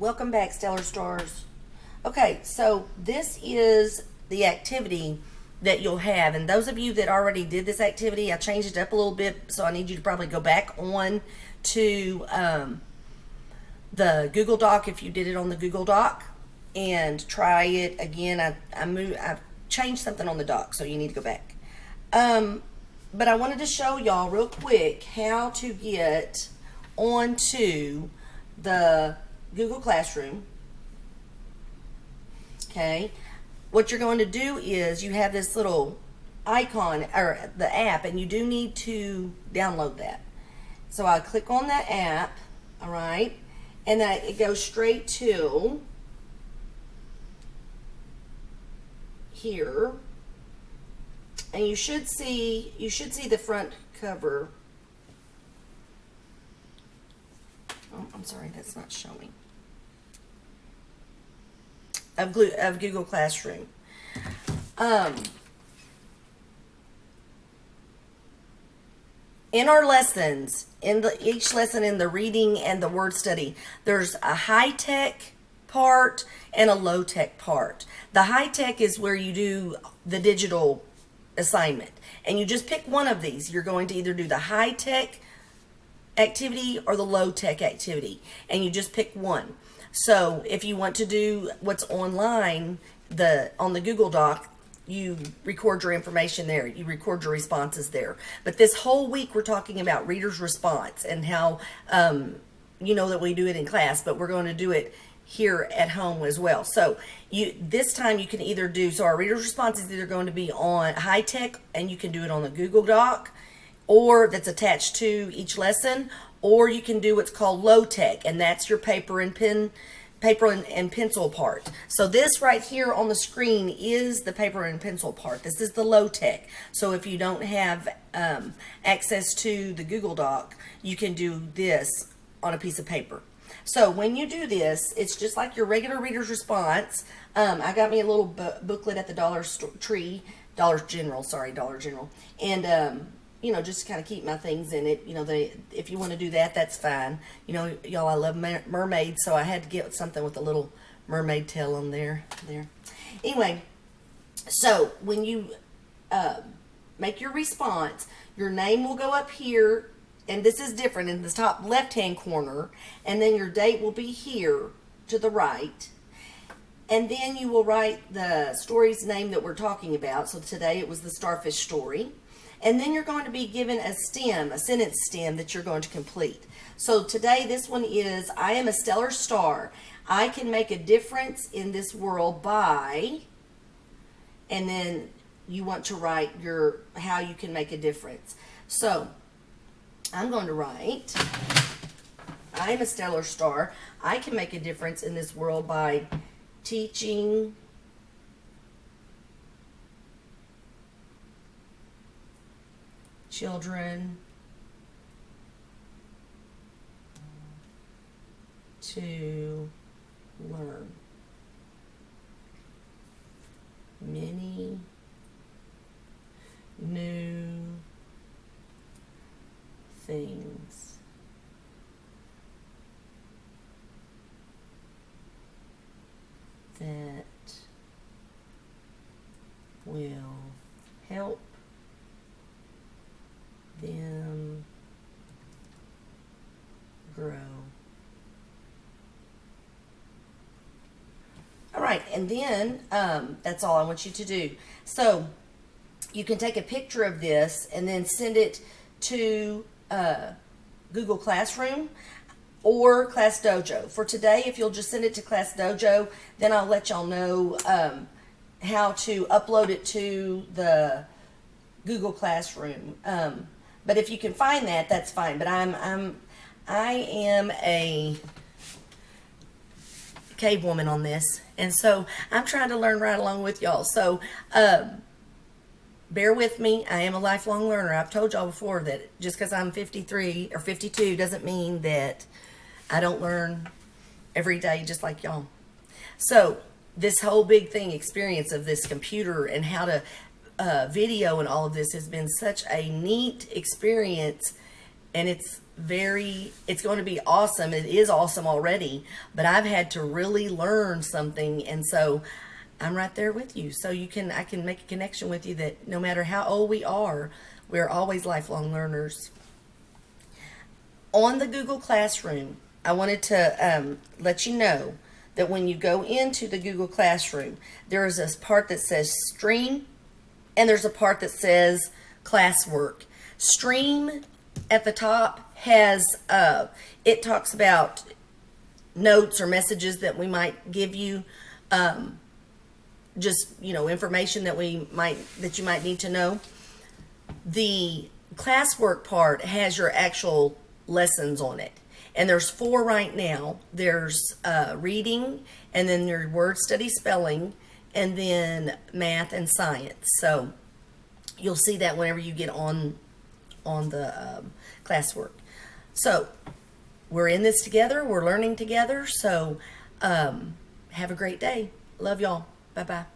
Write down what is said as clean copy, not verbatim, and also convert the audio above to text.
Welcome back, Stellar Stars. Okay, so this is the activity that you'll have. And those of you that already did this activity, I changed it up a little bit, so I need you to probably go back on to the Google Doc if you did it on the Google Doc and try it again. I changed something on the doc, so you need to go back. But I wanted to show y'all real quick how to get onto the Google Classroom. Okay, what you're going to do is you have this little icon or the app, and you do need to download that. So I click on that app, all right, and then it goes straight to here, and you should see the front cover. Oh, I'm sorry, that's not showing. Of Google Classroom. In our lessons, each lesson in the reading and the word study, there's a high-tech part and a low-tech part. The high-tech is where you do the digital assignment, and you just pick one of these. You're going to either do the high-tech activity or the low-tech activity, and you just pick one. So if you want to do what's online, on the Google Doc, you record your information there. You record your responses there. But this whole week we're talking about Reader's response and how, that we do it in class, but we're going to do it here at home as well. So this time you can either do, so our Reader's response is either going to be on high tech, and you can do it on the Google Doc, or that's attached to each lesson, or you can do what's called low tech, and that's your paper and pencil part. So this right here on the screen is the paper and pencil part. This is the low tech. So if you don't have access to the Google Doc, you can do this on a piece of paper. So when you do this, it's just like your regular Reader's response. I got me a little booklet at the Dollar General, and just kind of keep my things in it. If you want to do that, that's fine. Y'all, I love mermaids, so I had to get something with a little mermaid tail on there. Anyway, so when you make your response, your name will go up here, and this is different in the top left-hand corner, and then your date will be here to the right. And then you will write the story's name that we're talking about. So today it was the Starfish story. And then you're going to be given a sentence stem that you're going to complete. So today this one is, I am a stellar star. I can make a difference in this world by, and then you want to write how you can make a difference. So I'm going to write, I am a stellar star. I can make a difference in this world by teaching children to learn many new things that will help them grow. All right, and then that's all I want you to do. So you can take a picture of this and then send it to Google Classroom or Class Dojo. For today, if you'll just send it to Class Dojo, then I'll let y'all know how to upload it to the Google Classroom. But if you can find that, that's fine. But I am a cave woman on this, and so I'm trying to learn right along with y'all. So bear with me. I am a lifelong learner. I've told y'all before that just because I'm 53 or 52 doesn't mean that I don't learn every day just like y'all. So this whole big experience of this computer and how to video and all of this has been such a neat experience, and it's it's going to be awesome. It is awesome already, but I've had to really learn something, and so I'm right there with you. So I can make a connection with you that no matter how old we are, we're always lifelong learners. On the Google Classroom, I wanted to let you know that when you go into the Google Classroom, there is this part that says Stream, and there's a part that says Classwork. Stream at the top has, it talks about notes or messages that we might give you, just, information that you might need to know. The Classwork part has your actual lessons on it. And there's 4 right now. There's reading, and then your word study spelling, and then math and science. So you'll see that whenever you get on the classwork. So we're in this together. We're learning together. So have a great day. Love y'all. Bye-bye.